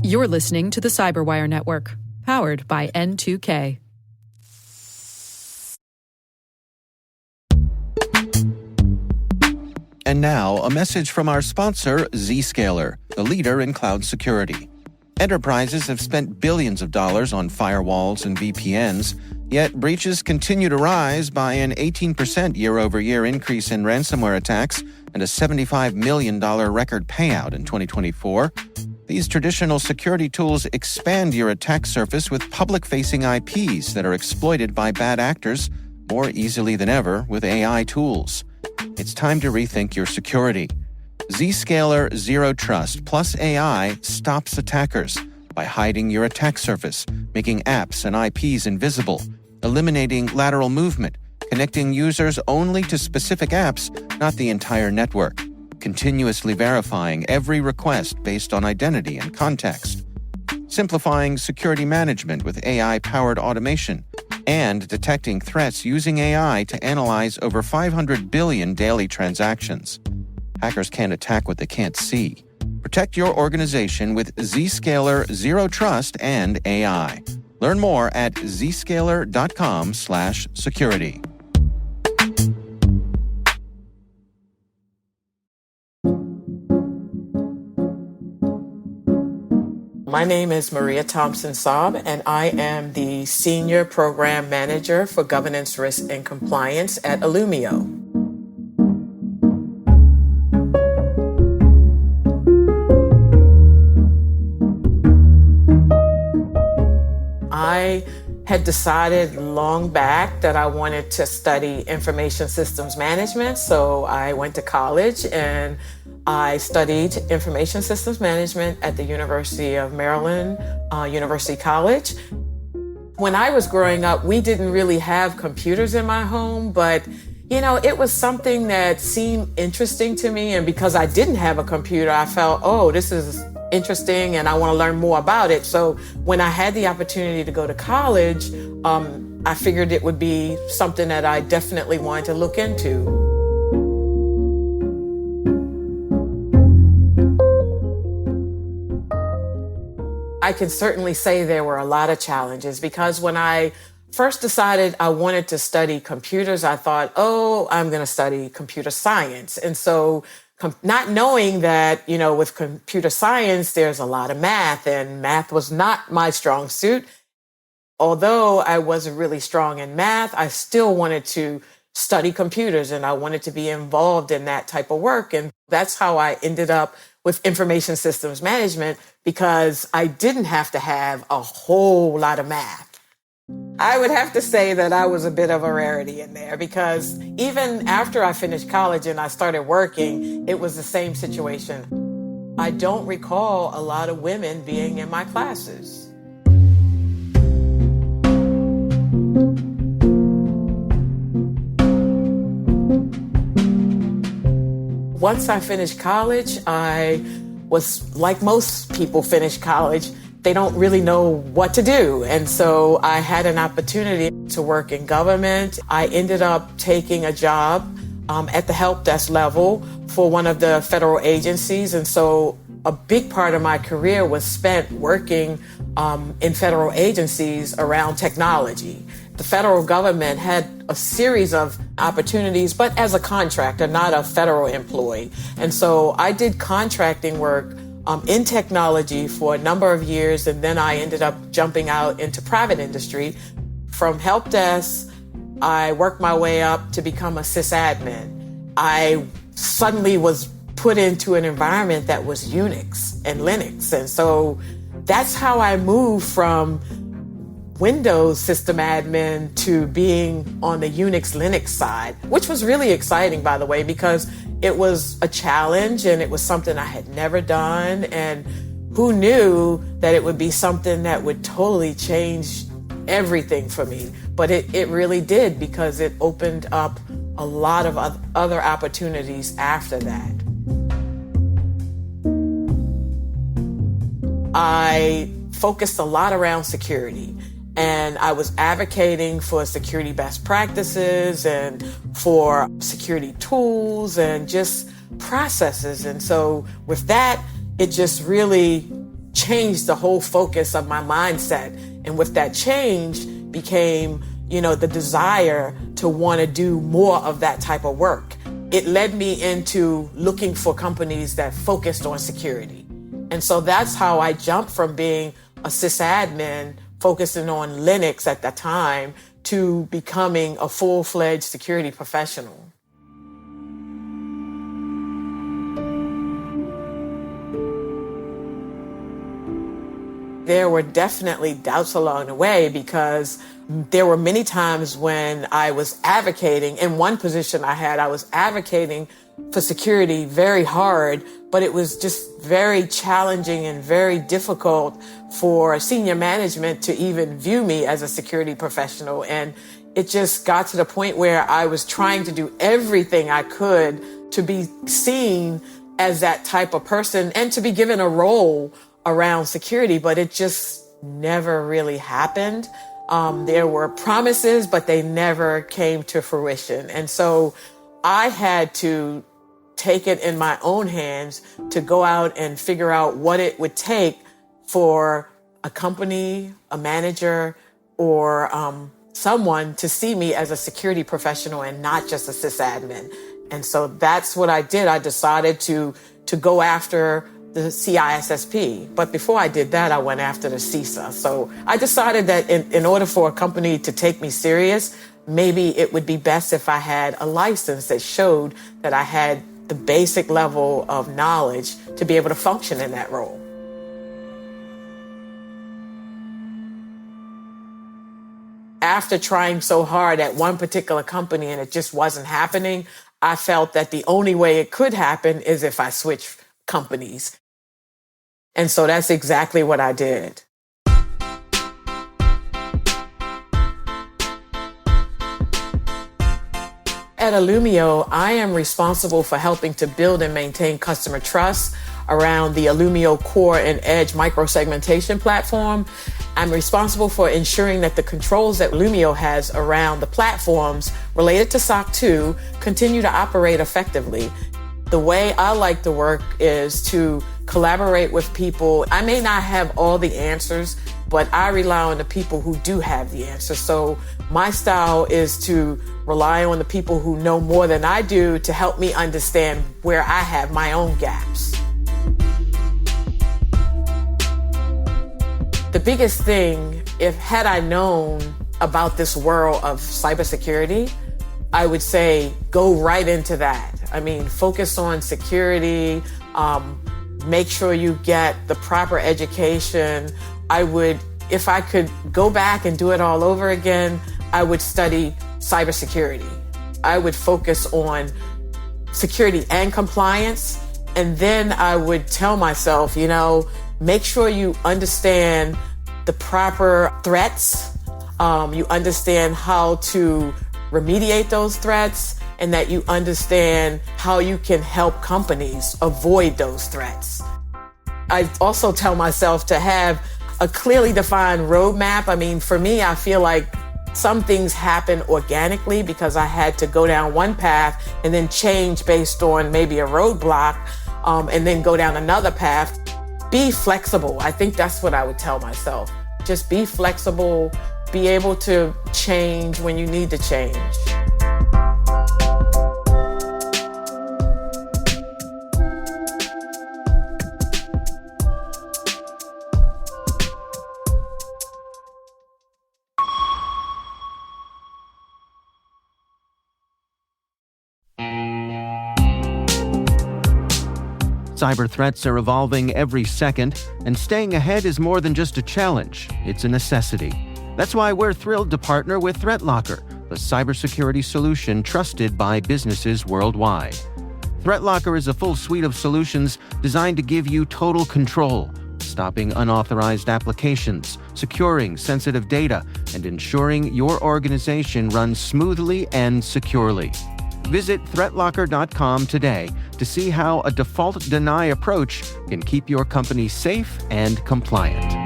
You're listening to the Cyberwire Network, powered by N2K. And now, a message from our sponsor, Zscaler, the leader in cloud security. Enterprises have spent billions of dollars on firewalls and VPNs, yet breaches continue to rise by an 18% year-over-year increase in ransomware attacks and a $75 million record payout in 2024. These traditional security tools expand your attack surface with public-facing IPs that are exploited by bad actors more easily than ever with AI tools. It's time to rethink your security. Zscaler Zero Trust plus AI stops attackers by hiding your attack surface, making apps and IPs invisible, eliminating lateral movement, connecting users only to specific apps, not the entire network, continuously verifying every request based on identity and context, simplifying security management with AI-powered automation, and detecting threats using AI to analyze over 500 billion daily transactions. Hackers can't attack what they can't see. Protect your organization with Zscaler Zero Trust and AI. Learn more at zscaler.com/security. My name is Maria Thompson-Saeb, and I am the Senior Program Manager for Governance, Risk, and Compliance at Illumio. I had decided long back that I wanted to study information systems management, so I went to college and I studied information systems management at the University of Maryland, University College. When I was growing up, we didn't really have computers in my home, but it was something that seemed interesting to me. And because I didn't have a computer, I felt, this is interesting and I want to learn more about it. So when I had the opportunity to go to college, I figured it would be something that I definitely wanted to look into. I can certainly say there were a lot of challenges because when I first decided I wanted to study computers, I thought, I'm going to study computer science. And so not knowing that, with computer science, there's a lot of math, and math was not my strong suit. Although I wasn't really strong in math, I still wanted to study computers and I wanted to be involved in that type of work. And that's how I ended up with information systems management, because I didn't have to have a whole lot of math. I would have to say that I was a bit of a rarity in there, because even after I finished college and I started working, it was the same situation. I don't recall a lot of women being in my classes. Once I finished college, I was like most people finish college. They don't really know what to do. And so I had an opportunity to work in government. I ended up taking a job at the help desk level for one of the federal agencies. And so a big part of my career was spent working in federal agencies around technology. The federal government had a series of opportunities, but as a contractor, not a federal employee. And so I did contracting work in technology for a number of years, and then I ended up jumping out into private industry. From help desk, I worked my way up to become a sysadmin. I suddenly was put into an environment that was Unix and Linux. And so that's how I moved from Windows system admin to being on the Unix Linux side, which was really exciting, by the way, because it was a challenge and it was something I had never done. And who knew that it would be something that would totally change everything for me? But it really did, because it opened up a lot of other opportunities after that. I focused a lot around security. And I was advocating for security best practices and for security tools and just processes. And so with that, it just really changed the whole focus of my mindset. And with that change became, the desire to want to do more of that type of work. It led me into looking for companies that focused on security. And so that's how I jumped from being a sysadmin focusing on Linux at that time to becoming a full-fledged security professional. There were definitely doubts along the way because there were many times when I was advocating. In one position I was advocating for security very hard, but it was just very challenging and very difficult for senior management to even view me as a security professional. And it just got to the point where I was trying to do everything I could to be seen as that type of person and to be given a role around security, but it just never really happened. There were promises, but they never came to fruition. And so I had to take it in my own hands to go out and figure out what it would take for a company, a manager, or someone to see me as a security professional and not just a sysadmin. And so that's what I did. I decided to go after the CISSP. But before I did that, I went after the CISA. So I decided that in order for a company to take me serious, maybe it would be best if I had a license that showed that I had the basic level of knowledge to be able to function in that role. After trying so hard at one particular company and it just wasn't happening, I felt that the only way it could happen is if I switched companies. And so that's exactly what I did. At Illumio, I am responsible for helping to build and maintain customer trust around the Illumio core and edge microsegmentation platform. I'm responsible for ensuring that the controls that Illumio has around the platforms related to SOC 2 continue to operate effectively. The way I like to work is to collaborate with people. I may not have all the answers, but I rely on the people who do have the answers. So my style is to rely on the people who know more than I do to help me understand where I have my own gaps. The biggest thing, had I known about this world of cybersecurity, I would say go right into that. I mean, focus on security, make sure you get the proper education. If I could go back and do it all over again, I would study cybersecurity. I would focus on security and compliance. And then I would tell myself, make sure you understand the proper threats. You understand how to remediate those threats, and that you understand how you can help companies avoid those threats. I also tell myself to have a clearly defined roadmap. I mean, for me, I feel like some things happen organically because I had to go down one path and then change based on maybe a roadblock, and then go down another path. Be flexible. I think that's what I would tell myself. Just be flexible, be able to change when you need to change. Cyber threats are evolving every second, and staying ahead is more than just a challenge, it's a necessity. That's why we're thrilled to partner with ThreatLocker, the cybersecurity solution trusted by businesses worldwide. ThreatLocker is a full suite of solutions designed to give you total control, stopping unauthorized applications, securing sensitive data, and ensuring your organization runs smoothly and securely. Visit threatlocker.com today to see how a default deny approach can keep your company safe and compliant.